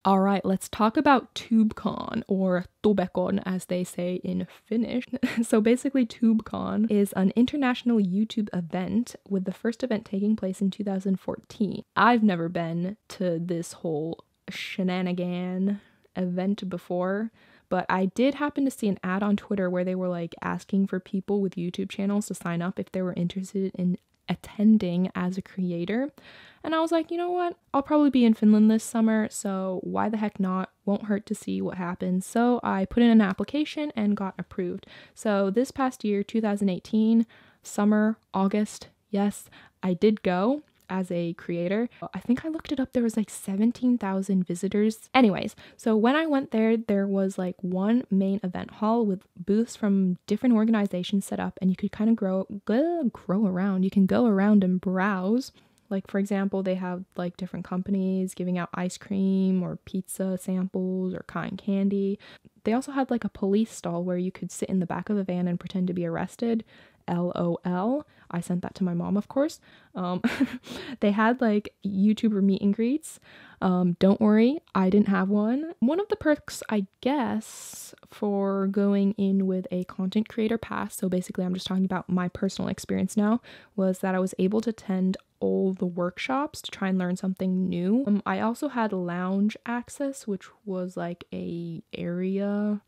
Alright, let's talk about TubeCon, or TubeCon as they say in Finnish. So basically TubeCon is an international YouTube event, with the first event taking place in 2014. I've never been to this whole shenanigan event before, but I did happen to see an ad on Twitter where they were like asking for people with YouTube channels to sign up if they were interested in attending as a creator. And I was like, you know what? I'll probably be in Finland this summer, so why the heck not? Won't hurt to see what happens. So I put in an application and got approved. So this past year, 2018, summer, August, yes, I did go as a creator. I think I looked it up, there was like 17,000 visitors. Anyways, so when I went there, there was like one main event hall with booths from different organizations set up, and you could kind of grow around. You can go around and browse. Like, for example, they have like different companies giving out ice cream or pizza samples or cotton candy. They also had like a police stall where you could sit in the back of a van and pretend to be arrested. LOL. I sent that to my mom, of course. They had like YouTuber meet and greets. Don't worry, I didn't have one. One of the perks, I guess, for going in with a content creator pass, so basically I'm just talking about my personal experience now, was that I was able to attend all the workshops to try and learn something new. I also had lounge access, which was like a area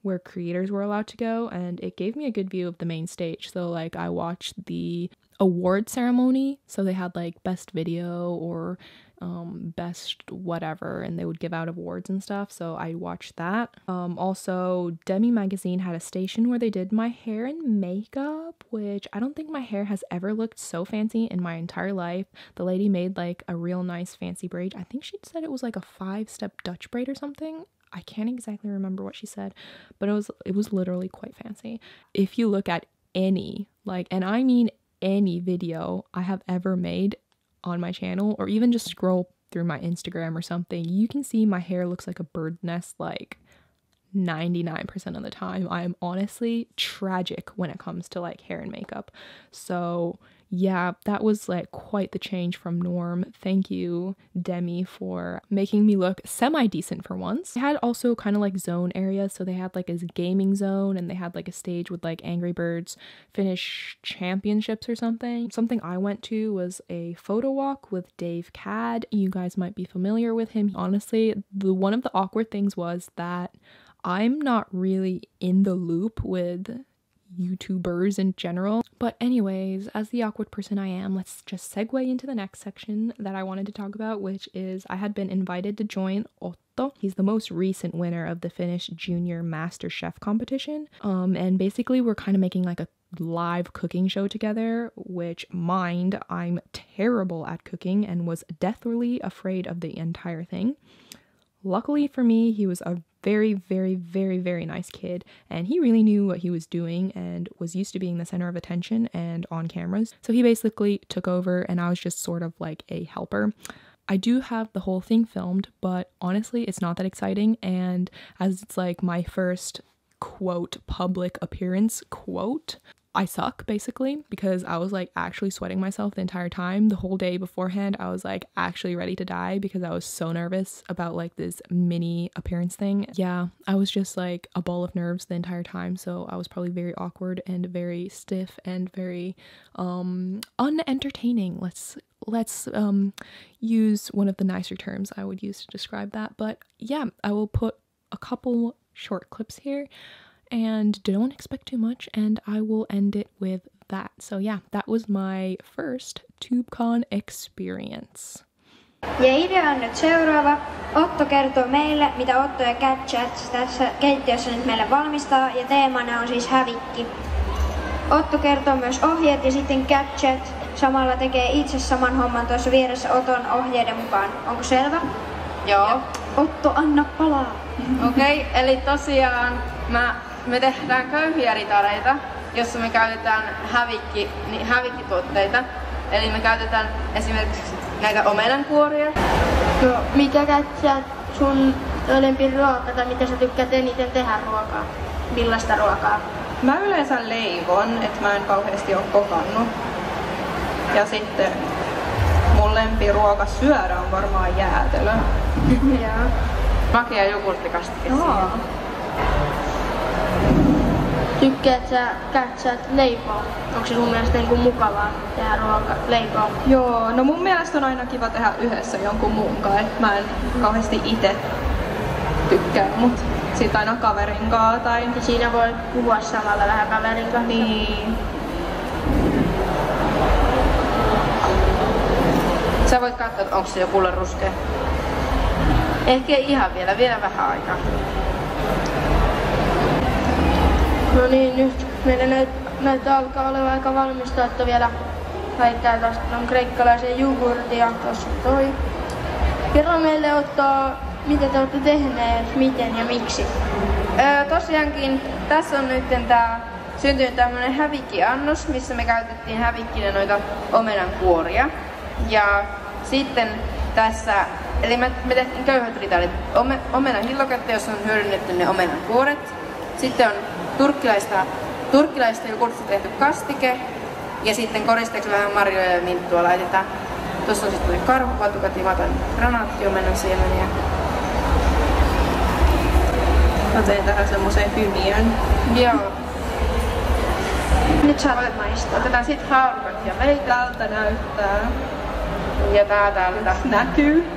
where creators were allowed to go, and it gave me a good view of the main stage. So like I watched the award ceremony, so they had like best video or best whatever, and they would give out awards and stuff, so I watched that. Also, Demi magazine had a station where they did my hair and makeup, which I don't think my hair has ever looked so fancy in my entire life. The lady made like a real nice fancy braid. I think she said it was like a 5-step Dutch braid or something. I can't exactly remember what she said, but it was literally quite fancy. If you look at any, like, and I mean any video I have ever made on my channel, or even just scroll through my Instagram or something, you can see my hair looks like a bird nest like 99% of the time. I am honestly tragic when it comes to like hair and makeup. So yeah, that was like quite the change from norm. Thank you, Demi, for making me look semi-decent for once. They had also kind of like zone areas, so they had like a gaming zone, and they had like a stage with like Angry Birds Finnish championships or something. Something I went to was a photo walk with Dave Cad. You guys might be familiar with him. Honestly, one of the awkward things was that I'm not really in the loop with YouTubers in general. But anyways, as the awkward person I am, let's just segue into the next section that I wanted to talk about, which is I had been invited to join Otto. He's the most recent winner of the Finnish Junior Master Chef competition. And basically we're kind of making like a live cooking show together, which, mind, I'm terrible at cooking and was deathly afraid of the entire thing. Luckily for me, he was a very, very, very, very nice kid, and he really knew what he was doing and was used to being the center of attention and on cameras. So he basically took over, and I was just sort of like a helper. I do have the whole thing filmed, but honestly, it's not that exciting, and as it's like my first, quote, public appearance, quote, I suck, basically, because I was like actually sweating myself the entire time. The whole day beforehand, I was like actually ready to die because I was so nervous about like this mini appearance thing. Yeah, I was just like a ball of nerves the entire time, so I was probably very awkward and very stiff and very unentertaining. Let's use one of the nicer terms I would use to describe that. But yeah, I will put a couple short clips here, and don't expect too much, and I will end it with that. So yeah, that was my first TubeCon experience. Ja idea on nyt seuraava. Otto kertoo meille, mitä Otto ja KatChats tässä keittiössä nyt meille valmistaa, ja teemana on siis hävikki. Otto kertoo myös ohjeet, ja sitten KatChat samalla tekee itse saman homman tuossa vieressä Oton ohjeiden mukaan. Onko selvä? Joo. Otto, anna palaa. Okei, eli tosiaan me tehdään köyhiä ritareita, jossa me käytetään hävikkituotteita. Eli me käytetään esimerkiksi näitä omenankuoria. No, mikä KatChat sun lempiruoka, tai mitä sä tykkäät eniten tehdä ruokaa? Millaista ruokaa? Mä yleensä leivon, että mä en kauheasti oo kokannut. Ja sitten mun lempiruoka syödä on varmaan jäätelö. Joo. Makea jogurttikastike siihen. Tykkäät sä KatChat leipoa? Onko se sun mielestä niinku mukavaa tehdä leipoa? Joo, no mun mielestä on aina kiva tehdä yhdessä jonkun muun kanssa. Mä en kauheasti itse tykkää, mut sit aina kaverin kanssa tai... Ja siinä voi puhua samalla vähän kaverin kanssa. Niin. Sä voit katsoa, että onko se jo kuule ruskea. Ehkä ihan vielä vähän aikaa. No niin, nyt meillä näyttää alkaa olevan aika valmista, että vielä laittaa taas kreikkalaisen jogurtin ja tossa toi. Kerro meille Otto, mitä te olette tehneet, miten ja miksi? Tosiaankin tässä on nyt syntynyt tämmönen hävikkiannos, missä me käytettiin hävikkinä noita omenankuoria. Ja sitten tässä, eli me tehtiin köyhät ritaalit omenahilloketta, jossa on hyödynnetty ne omenankuoret. Sitten on turkkilaista jogurtista tehty kastike. Ja sitten koristeeksi vähän marjoja ja minttua laitetaan. Tuossa on sitten karhupatukat ja matan granaattiomenan siemen. Mä teen tähän semmosen hymiön. Joo. Nyt saat maistaa. Otetaan sit haurukat ja leikkaa. Täältä näyttää. Ja tää täältä näkyy.